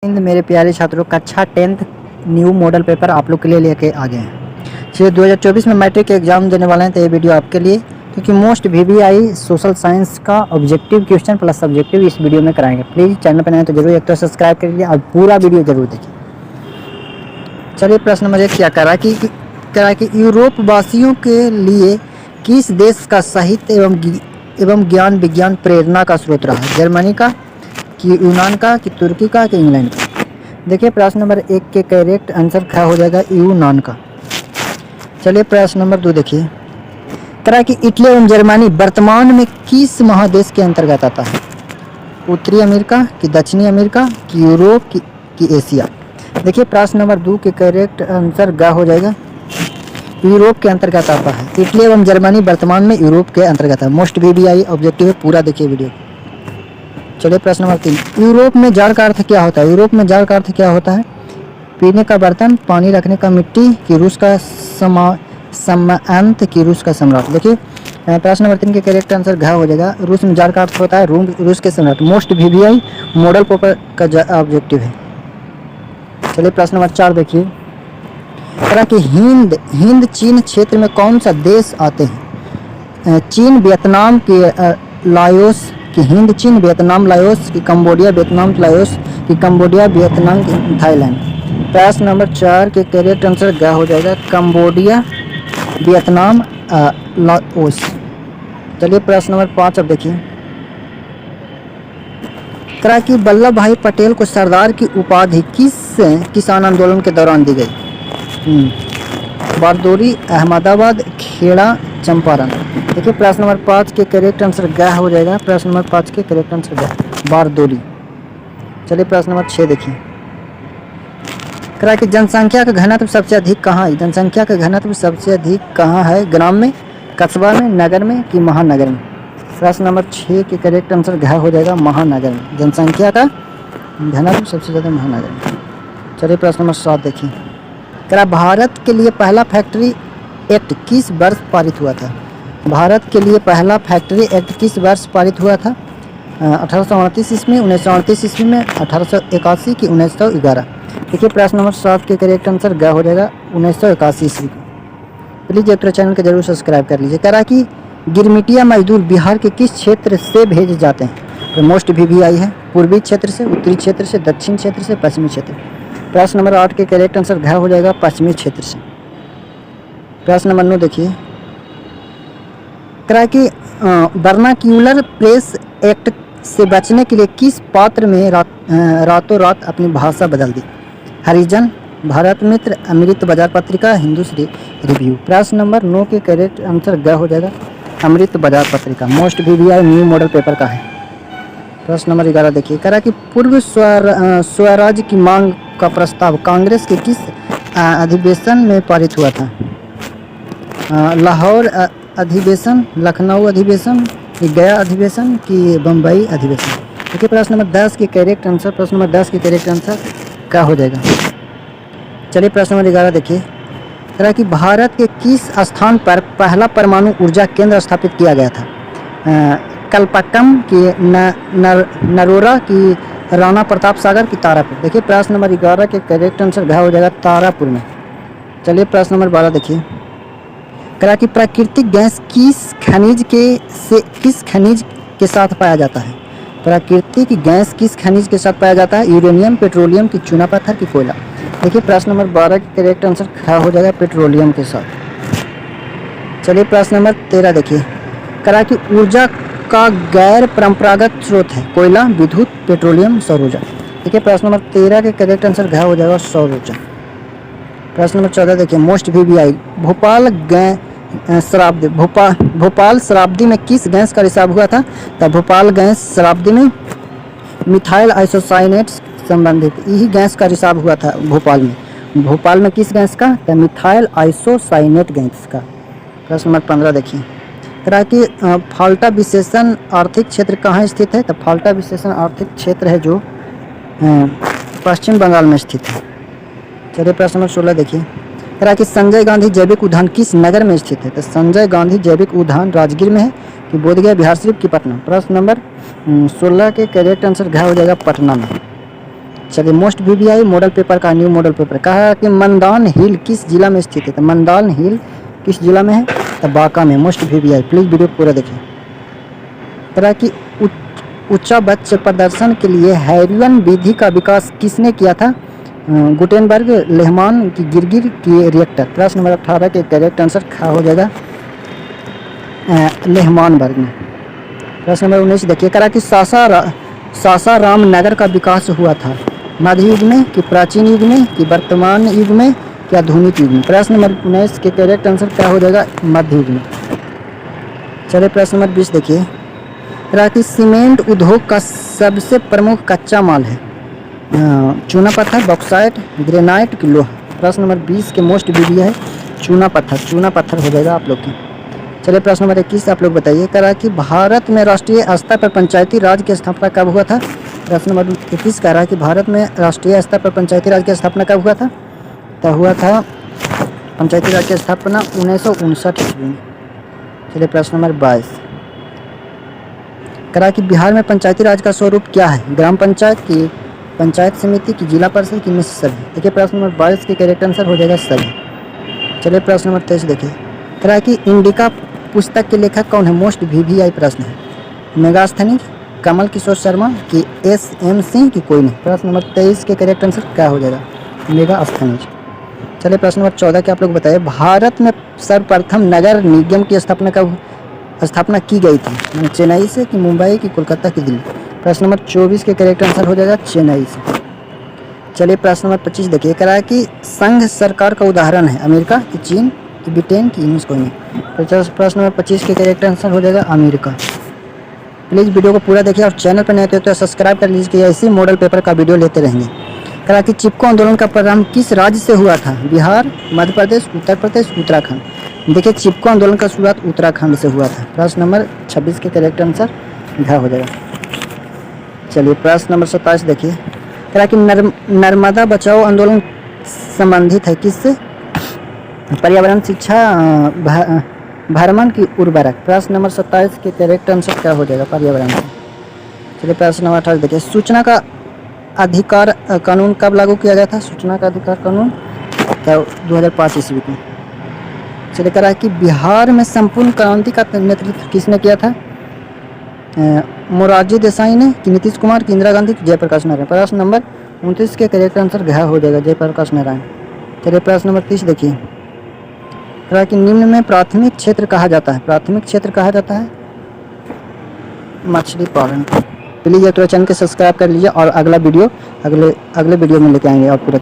हिंद मेरे प्यारे छात्रों, कक्षा 10th न्यू मॉडल पेपर आप लोग के लिए लेके आ गए हैं। चलिए 2024 में मैट्रिक के एग्जाम देने वाले हैं, तो ये वीडियो आपके लिए, क्योंकि मोस्ट वीवीआई सोशल साइंस का ऑब्जेक्टिव क्वेश्चन प्लस सब्जेक्टिव इस वीडियो में कराएंगे। प्लीज़ चैनल पर नए तो जरूर एक तो सब्सक्राइब कर लीजिए और पूरा वीडियो जरूर देखिए। चलिए प्रश्न नंबर 1 क्या करा कि यूरोप वासियों के लिए किस देश का साहित्य एवं ज्ञान विज्ञान प्रेरणा का स्रोत रहा? जर्मनी का, कि यूनान का, कि तुर्की का, कि इंग्लैंड का? देखिए प्रश्न नंबर 1 के करेक्ट आंसर क्या हो जाएगा? यूनान का। चलिए प्रश्न नंबर 2 देखिए, करा कि इटली एवं जर्मनी वर्तमान में किस महादेश के अंतर्गत आता है? उत्तरी अमेरिका, कि दक्षिणी अमेरिका, कि यूरोप, कि एशिया? देखिए प्रश्न नंबर 2 के करेक्ट आंसर क्या हो जाएगा? यूरोप के अंतर्गत आता है। इटली एवं जर्मनी वर्तमान में यूरोप के अंतर्गत है। मोस्ट वीवीआई ऑब्जेक्टिव है, पूरा देखिए वीडियो। चलिए प्रश्न नंबर 3, यूरोप में जार का अर्थ क्या होता है? यूरोप में जार का अर्थ क्या होता है? पीने का बर्तन, पानी रखने का मिट्टी, कि रूस का सामंत, कि रूस का सम्राट? देखिए प्रश्न नंबर 3 के करेक्ट आंसर घ हो जाएगा। रूस में जार का अर्थ होता है रूस के सम्राट। मोस्ट वीवीआई मॉडल पेपर का ऑब्जेक्टिव है। चलिए प्रश्न नंबर 4 देखिए, करा कि हिंद चीन क्षेत्र में कौन सा देश आते हैं? चीन, वियतनाम, के लाओस, कि हिंद चीन वियतनाम लाओस, कि कंबोडिया वियतनाम लाओस, कि कंबोडिया वियतनाम थाईलैंड? प्रश्न नंबर 4 के करेक्ट आंसर क्या हो जाएगा? Cambodia Vietnam Laos. चलिए प्रश्न नंबर 5 अब देखिए, करा कि वल्लभ भाई पटेल को सरदार की उपाधि किस किसान आंदोलन के दौरान दी गई? बारदौरी, अहमदाबाद, खेड़ा, चंपारण? देखिए प्रश्न नंबर 5 के करेक्ट आंसर क्या हो जाएगा? प्रश्न नंबर 5 के करेक्ट आंसर क्या? बारदौरी। चलिए प्रश्न नंबर 6 देखिए, करा कि जनसंख्या का घनत्व सबसे अधिक कहाँ है? जनसंख्या का घनत्व सबसे अधिक कहाँ है? ग्राम में, कस्बा में, नगर में, कि महानगर में? प्रश्न नंबर 6 के करेक्ट आंसर क्या हो जाएगा? महानगर में। जनसंख्या का घनत्व सबसे ज़्यादा महानगर में। चलिए प्रश्न नंबर 7 देखिए, करा भारत के लिए पहला फैक्ट्री एक्ट किस वर्ष पारित हुआ था? भारत के लिए पहला फैक्ट्री एक्ट किस वर्ष पारित हुआ था? 1838 ईस्वी, 1938 ईस्वी में, 1881, कि 1911? देखिए प्रश्न नंबर 7 के करेक्ट आंसर क्या हो जाएगा? 1981 ईस्वी को। प्लीज़ एक चैनल को जरूर सब्सक्राइब कर लीजिए। करा कि गिरमिटिया मजदूर बिहार के किस क्षेत्र से भेजे जाते हैं? तो मोस्ट वीवीआई है, पूर्वी क्षेत्र से, उत्तरी क्षेत्र से, दक्षिण क्षेत्र से, पश्चिमी क्षेत्र? प्रश्न नंबर 8 के करेक्ट आंसर क्या हो जाएगा? पश्चिमी क्षेत्र से। प्रश्न नंबर 9 देखिए, करा कि वर्नाक्यूलर प्रेस एक्ट से बचने के लिए किस पात्र में रातों रात अपनी भाषा बदल दी? हरिजन, भारत मित्र, अमृत बाजार पत्रिका, हिंदुश्री रिव्यू? प्रश्न नंबर 9 के करेक्ट आंसर क्या हो जाएगा? अमृत बाजार पत्रिका। Most VVI new model paper का है। प्रश्न नंबर 11 देखिए, करा कि पूर्व स्वराज की मांग का प्रस्ताव कांग्रेस के किस अधिवेशन में पारित हुआ था? लाहौर अधिवेशन, लखनऊ अधिवेशन, गया अधिवेशन, कि बम्बई अधिवेशन? देखिए प्रश्न नंबर 10 के करेक्ट आंसर, प्रश्न नंबर 10 के करेक्ट आंसर क्या हो जाएगा? चलिए प्रश्न नंबर 11 देखिए, करा कि भारत के किस स्थान पर पहला परमाणु ऊर्जा केंद्र स्थापित किया गया था? कलपक्कम, कि नरोरा, कि राणा प्रताप सागर, कि तारापुर? देखिए प्रश्न नंबर 11 के करेक्ट आंसर क्या हो जाएगा? तारापुर में। चलिए प्रश्न नंबर 12 देखिए, करा कि प्राकृतिक गैस किस खनिज के साथ पाया जाता है? प्राकृतिक गैस किस खनिज के साथ पाया जाता है? यूरेनियम, पेट्रोलियम, कि चूना पत्थर, कि कोयला? देखिए प्रश्न नंबर 12 के करेक्ट आंसर क्या हो जाएगा? पेट्रोलियम के साथ। चलिए प्रश्न नंबर 13 देखिए, करा कि ऊर्जा का गैर परंपरागत स्रोत है? कोयला, विद्युत, पेट्रोलियम, सौर ऊर्जा? देखिए प्रश्न नंबर 13 के करेक्ट आंसर क्या हो जाएगा? सौर ऊर्जा। प्रश्न नंबर 14 देखिए, मोस्ट वीवीआई भोपाल शराब्दी में किस गैस का रिसाव हुआ था? तो भोपाल गैस शराब्दी में मिथाइल आइसोसाइनेट संबंधित यही गैस का रिसाव हुआ था भोपाल में। भोपाल में किस गैस का? तो मिथाइल आइसोसाइनेट गैस का। प्रश्न नंबर 15 देखिए, करा कि फाल्टा विशेषण आर्थिक क्षेत्र कहाँ स्थित है? तो फाल्टा विशेषण आर्थिक क्षेत्र है जो पश्चिम बंगाल में स्थित है। चलिए प्रश्न नंबर 16 देखिए, करा कि संजय गांधी जैविक उद्यान किस नगर में स्थित है? तो संजय गांधी जैविक उद्यान राजगीर में है, कि बोधगया, बिहारशरीफ, की पटना? प्रश्न नंबर 16 के करेक्ट आंसर क्या हो जाएगा? पटना में। चलिए मोस्ट VVI मॉडल पेपर का न्यू मॉडल पेपर कहा कि मंदान हिल किस जिला में स्थित है, तो मंदान हिल किस जिला में है, तो बांका में। मोस्ट VVI प्लीज़ वीडियो पूरा देखिए। तरह की उच्च बच्चे प्रदर्शन के लिए हैरियन विधि का विकास किसने किया था, गुटेनबर्ग, लेहमान की गिरगिर की रिएक्टर। प्रश्न नंबर 18 के करेक्ट आंसर खा हो जाएगा लेहमानबर्ग में। प्रश्न नंबर 19 देखिए करा कि सासाराम नगर का विकास हुआ था मध्य युग में कि प्राचीन युग में कि वर्तमान युग में कि आधुनिक युग में। प्रश्न नंबर 19 के करेक्ट आंसर क्या हो जाएगा, मध्य युग में। चलिए प्रश्न नंबर 20 देखिए करा कि सीमेंट उद्योग का सबसे प्रमुख कच्चा माल है चूना पत्थर, बॉक्साइट, ग्रेनाइट की लोहा। प्रश्न नंबर 20 के मोस्ट VVI है चूना पत्थर हो जाएगा आप लोग की। चलिए प्रश्न नंबर 21 आप लोग बताइए करा कि भारत में राष्ट्रीय स्तर पर पंचायती राज की स्थापना कब हुआ था। प्रश्न नंबर 21 कह रहा है कि भारत में राष्ट्रीय स्तर पर पंचायती राज की स्थापना कब हुआ था, तो हुआ था पंचायती राज की स्थापना 1959 ईस्वी में। चलिए प्रश्न नंबर 22 करा कि बिहार में पंचायती राज का स्वरूप क्या है, ग्राम पंचायत की पंचायत समिति की जिला परिषद की मिश्र सभी। देखिए प्रश्न नंबर 22 के करेक्ट आंसर हो जाएगा सभी। चलिए प्रश्न नंबर 23 देखिए करा कि इंडिका पुस्तक के लेखक कौन है, मोस्ट VVI प्रश्न है, मेगास्थनीज, कमल किशोर शर्मा कि SM सिंह की कोई नहीं। प्रश्न नंबर 23 के करेक्ट आंसर क्या हो जाएगा, मेगास्थनीज। चलिए प्रश्न नंबर 14 के आप लोग बताइए भारत में सर्वप्रथम नगर निगम की स्थापना की गई थी, चेन्नई से कि मुंबई की कोलकाता की दिल्ली। प्रश्न नंबर 24 के करेक्ट आंसर हो जाएगा चेन्नई से। चलिए प्रश्न नंबर 25 देखिए करा है कि संघ सरकार का उदाहरण है अमेरिका की चीन की ब्रिटेन की यूनेस्को में। प्रश्न नंबर 25 के करेक्ट आंसर हो जाएगा अमेरिका। प्लीज़ वीडियो को पूरा देखिए और चैनल पर नए थे तो सब्सक्राइब कर लीजिए, ऐसे मॉडल पेपर का वीडियो लेते रहेंगे। करा कि चिपको आंदोलन का प्रारंभ किस राज्य से हुआ था, बिहार, मध्य प्रदेश, उत्तर प्रदेश, उत्तराखंड। देखिए चिपको आंदोलन का शुरुआत उत्तराखंड से हुआ था। प्रश्न नंबर 26 के करेक्ट आंसर घ हो जाएगा। चलिए प्रश्न नंबर 27 देखिए करा कि नर्मदा बचाओ आंदोलन संबंधित है किससे, पर्यावरण, शिक्षा, भ्रमण की उर्वरक। प्रश्न नंबर 27 के करेक्ट आंसर क्या हो जाएगा, पर्यावरण से। चलिए प्रश्न नंबर 28 देखिए सूचना का अधिकार कानून कब लागू किया गया था, सूचना का अधिकार कानून 2005 ईस्वी को। चलिए करा कि बिहार में संपूर्ण क्रांति का नेतृत्व किसने किया था, मोरारजी देसाई ने कि नीतीश कुमार की इंदिरा गांधी की जयप्रकाश नारायण। प्रश्न नंबर 29 के करेक्ट आंसर घ हो जाएगा जयप्रकाश नारायण। चलिए प्रश्न नंबर 30 देखिए कहा कि निम्न में प्राथमिक क्षेत्र कहा जाता है, प्राथमिक क्षेत्र कहा जाता है मछली पालन। प्लीज़ तो चैनल को सब्सक्राइब कर लीजिए और अगला वीडियो अगले वीडियो में लेके आएंगे और पूरा